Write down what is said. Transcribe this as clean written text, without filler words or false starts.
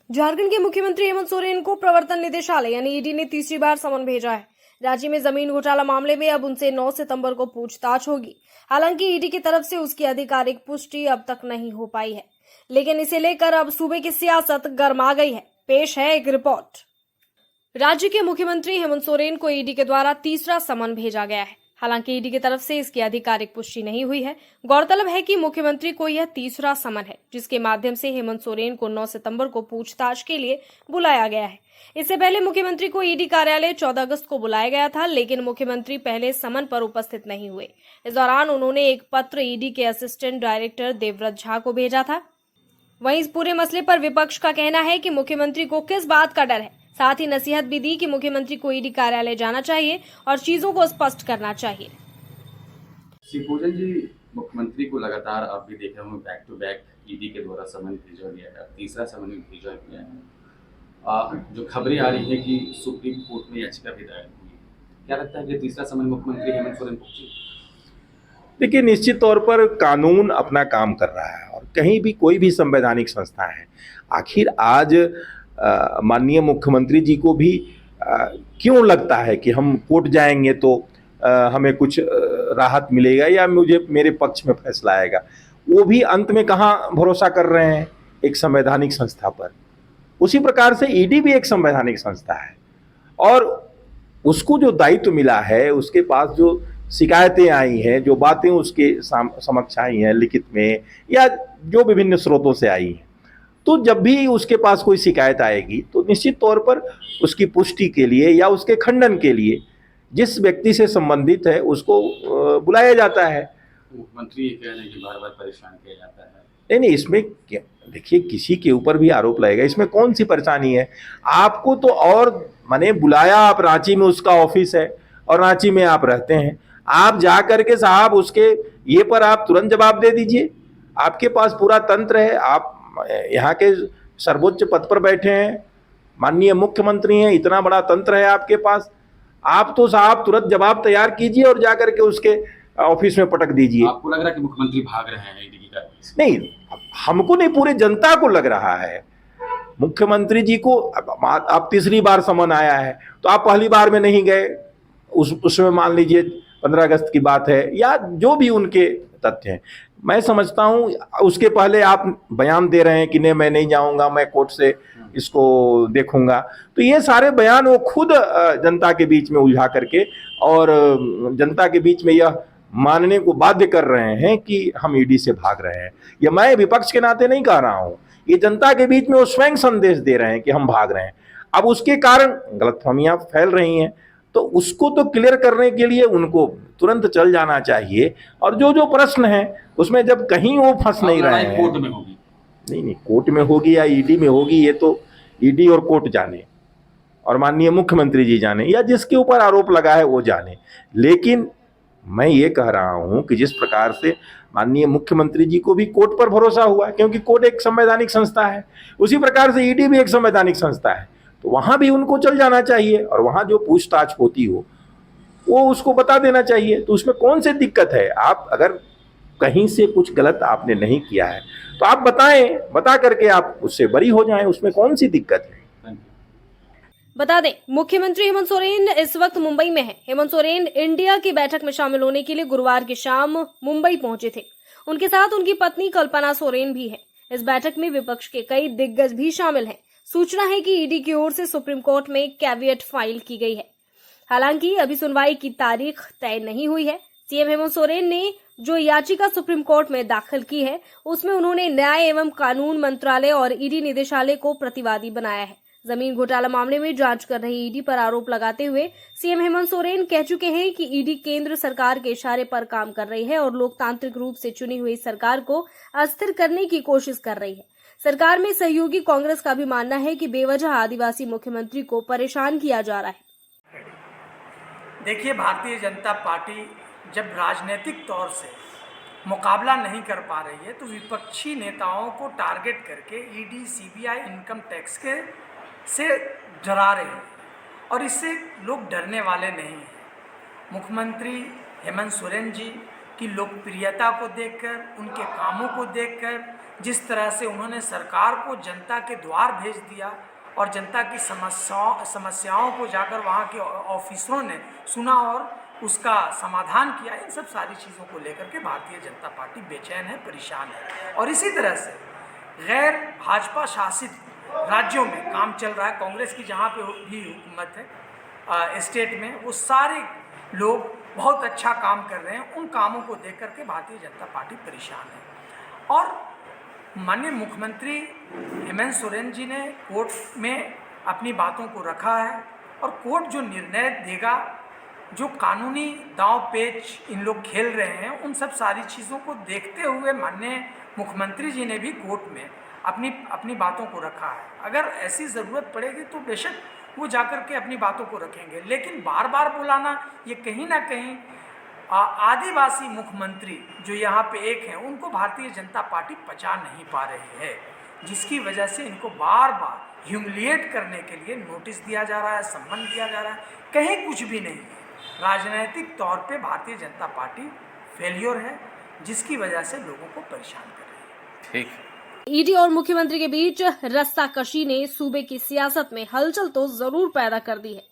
झारखंड के मुख्यमंत्री हेमंत सोरेन को प्रवर्तन निदेशालय यानी ईडी ने तीसरी बार समन भेजा है। राज्य में जमीन घोटाला मामले में अब उनसे 9 सितंबर को पूछताछ होगी। हालांकि ईडी की तरफ से उसकी आधिकारिक पुष्टि अब तक नहीं हो पाई है, लेकिन इसे लेकर अब सूबे की सियासत गर्मा गई है। पेश है एक रिपोर्ट। राज्य के मुख्यमंत्री हेमंत सोरेन को ईडी के द्वारा तीसरा समन भेजा गया है। हालांकि ईडी की तरफ से इसकी आधिकारिक पुष्टि नहीं हुई है। गौरतलब है कि मुख्यमंत्री को यह तीसरा समन है, जिसके माध्यम से हेमंत सोरेन को 9 सितंबर को पूछताछ के लिए बुलाया गया है। इससे पहले मुख्यमंत्री को ईडी कार्यालय 14 अगस्त को बुलाया गया था, लेकिन मुख्यमंत्री पहले समन पर उपस्थित नहीं हुए। इस दौरान उन्होंने एक पत्र ईडी के असिस्टेंट डायरेक्टर देवव्रत झा को भेजा था। वहीं इस पूरे मसले पर विपक्ष का कहना है कि मुख्यमंत्री को किस बात का डर है। साथ ही नसीहत भी दी कि मुख्यमंत्री को ईडी कार्यालय जाना चाहिए और चीजों को स्पष्ट करना चाहिए। श्री पूजन जी, मुख्यमंत्री को लगातार आप भी देख रहे होंगे बैक टू बैक ईडी के द्वारा समन भेजा गया है, तीसरा समन भेजा गया है। जो खबरें आ रही है कि सुप्रीम कोर्ट में याचिका भी दायर हुई है, क्या लगता है कि तीसरा समन मुख्यमंत्री हेमंत सोरेन को? देखिए, निश्चित तौर पर कानून अपना काम कर रहा है और कहीं भी कोई भी संवैधानिक संस्था है, आखिर आज माननीय मुख्यमंत्री जी को भी क्यों लगता है कि हम कोर्ट जाएंगे तो हमें कुछ राहत मिलेगा या मुझे मेरे पक्ष में फैसला आएगा। वो भी अंत में कहाँ भरोसा कर रहे हैं? एक संवैधानिक संस्था पर। उसी प्रकार से ईडी भी एक संवैधानिक संस्था है और उसको जो दायित्व मिला है, उसके पास जो शिकायतें आई हैं, जो बातें उसके समक्ष आई हैं लिखित में या जो विभिन्न स्रोतों से आई हैं, तो जब भी उसके पास कोई शिकायत आएगी तो निश्चित तौर पर उसकी पुष्टि के लिए या उसके खंडन के लिए जिस व्यक्ति से संबंधित है उसको बुलाया जाता है। मुख्यमंत्री ये कह रहे हैं कि बार बार परेशान किया जाता है। नहीं, इसमें देखिए, किसी के ऊपर भी आरोप लगेगा, इसमें कौन सी परेशानी है? आपको तो और माने बुलाया, आप रांची में उसका ऑफिस है और रांची में आप रहते हैं, आप जा करके साहब उसके ये पर आप तुरंत जवाब दे दीजिए। आपके पास पूरा तंत्र है, आप यहाँ के सर्वोच्च पद पर बैठे हैं, माननीय मुख्यमंत्री हैं, इतना बड़ा तंत्र है आपके पास, आप तो साहब तुरंत जवाब तैयार कीजिए और जा करके उसके ऑफिस में पटक दीजिए। आपको लग रहा है कि मुख्यमंत्री भाग रहे हैं ईडी की कार्रवाई से? नहीं, हमको नहीं, पूरे जनता को लग रहा है। मुख्यमंत्री जी को अब तीसरी बार समन आया है तो आप पहली बार में नहीं गए, उसमें मान लीजिए 15 अगस्त की बात है या जो भी उनके तथ्य हैं, मैं समझता हूं उसके पहले आप बयान दे रहे हैं कि नहीं मैं नहीं जाऊंगा, मैं कोर्ट से इसको देखूंगा, तो ये सारे बयान वो खुद जनता के बीच में उलझा करके और जनता के बीच में यह मानने को बाध्य कर रहे हैं कि हम ईडी से भाग रहे हैं। यह मैं विपक्ष के नाते नहीं कह रहा हूं, ये जनता के बीच में वो स्वयं संदेश दे रहे हैं कि हम भाग रहे हैं। अब उसके कारण गलतफहमियां फैल रही हैं, तो उसको तो क्लियर करने के लिए उनको तुरंत चल जाना चाहिए और जो जो प्रश्न है उसमें जब कहीं वो फंस नहीं रहे हैं। कोर्ट में होगी? नहीं, कोर्ट में होगी या ईडी में होगी, ये तो ईडी और कोर्ट जाने और माननीय मुख्यमंत्री जी जाने या जिसके ऊपर आरोप लगा है वो जाने। लेकिन मैं ये कह रहा हूं कि जिस प्रकार से माननीय मुख्यमंत्री जी को भी कोर्ट पर भरोसा हुआ, क्योंकि कोर्ट एक संवैधानिक संस्था है, उसी प्रकार से ईडी भी एक संवैधानिक संस्था है, तो वहां भी उनको चल जाना चाहिए और वहां जो पूछताछ होती हो वो उसको बता देना चाहिए। तो उसमें कौन सी दिक्कत है? आप अगर कहीं से कुछ गलत आपने नहीं किया है तो आप बताएं, बता करके आप उससे बरी हो जाएं, उसमें कौन सी दिक्कत है? बता दें, मुख्यमंत्री हेमंत सोरेन इस वक्त मुंबई में हैं। हेमंत सोरेन इंडिया की बैठक में शामिल होने के लिए गुरुवार की शाम मुंबई पहुंचे थे। उनके साथ उनकी पत्नी कल्पना सोरेन भी है। इस बैठक में विपक्ष के कई दिग्गज भी शामिल हैं। सूचना है कि ईडी की ओर से सुप्रीम कोर्ट में कैविएट फाइल की गई है। हालांकि अभी सुनवाई की तारीख तय नहीं हुई है। सीएम हेमंत सोरेन ने जो याचिका सुप्रीम कोर्ट में दाखिल की है, उसमें उन्होंने न्याय एवं कानून मंत्रालय और ईडी निदेशालय को प्रतिवादी बनाया है। जमीन घोटाला मामले में जांच कर रही ईडी पर आरोप लगाते हुए सीएम हेमंत सोरेन कह चुके हैं कि ईडी केंद्र सरकार के इशारे पर काम कर रही है और लोकतांत्रिक रूप से चुनी हुई सरकार को अस्थिर करने की कोशिश कर रही है। सरकार में सहयोगी कांग्रेस का भी मानना है कि बेवजह आदिवासी मुख्यमंत्री को परेशान किया जा रहा है। देखिए, भारतीय जनता पार्टी जब राजनीतिक तौर से मुकाबला नहीं कर पा रही है तो विपक्षी नेताओं को टारगेट करके ईडी, सीबीआई, इनकम टैक्स के से डरा रहे हैं और इससे लोग डरने वाले नहीं हैं। मुख्यमंत्री हेमंत सोरेन जी की लोकप्रियता को देखकर, उनके कामों को देखकर जिस तरह से उन्होंने सरकार को जनता के द्वार भेज दिया और जनता की समस्याओं को जाकर वहाँ के ऑफिसरों ने सुना और उसका समाधान किया, इन सब सारी चीज़ों को लेकर के भारतीय जनता पार्टी बेचैन है, परेशान है। और इसी तरह से गैर भाजपा शासित राज्यों में काम चल रहा है, कांग्रेस की जहाँ पे भी हुकूमत है स्टेट में, वो सारे लोग बहुत अच्छा काम कर रहे हैं। उन कामों को देख करके भारतीय जनता पार्टी परेशान है। और माननीय मुख्यमंत्री हेमंत सोरेन जी ने कोर्ट में अपनी बातों को रखा है और कोर्ट जो निर्णय देगा, जो कानूनी दांव पेच इन लोग खेल रहे हैं, उन सब सारी चीज़ों को देखते हुए माननीय मुख्यमंत्री जी ने भी कोर्ट में अपनी बातों को रखा है। अगर ऐसी ज़रूरत पड़ेगी तो बेशक वो जाकर के अपनी बातों को रखेंगे, लेकिन बार बार बुलाना ये कहीं ना कहीं आदिवासी मुख्यमंत्री जो यहाँ पे एक हैं, उनको भारतीय जनता पार्टी पचा नहीं पा रही है, जिसकी वजह से इनको बार बार ह्यूमिलिएट करने के लिए नोटिस दिया जा रहा है, सम्मान दिया जा रहा है। कहीं कुछ भी नहीं है। राजनीतिक तौर पे भारतीय जनता पार्टी फेलियर है, जिसकी वजह से लोगों को परेशान कर रही है। ठीक। ईडी और मुख्यमंत्री के बीच रस्साकशी ने सूबे की सियासत में हलचल तो जरूर पैदा कर दी है।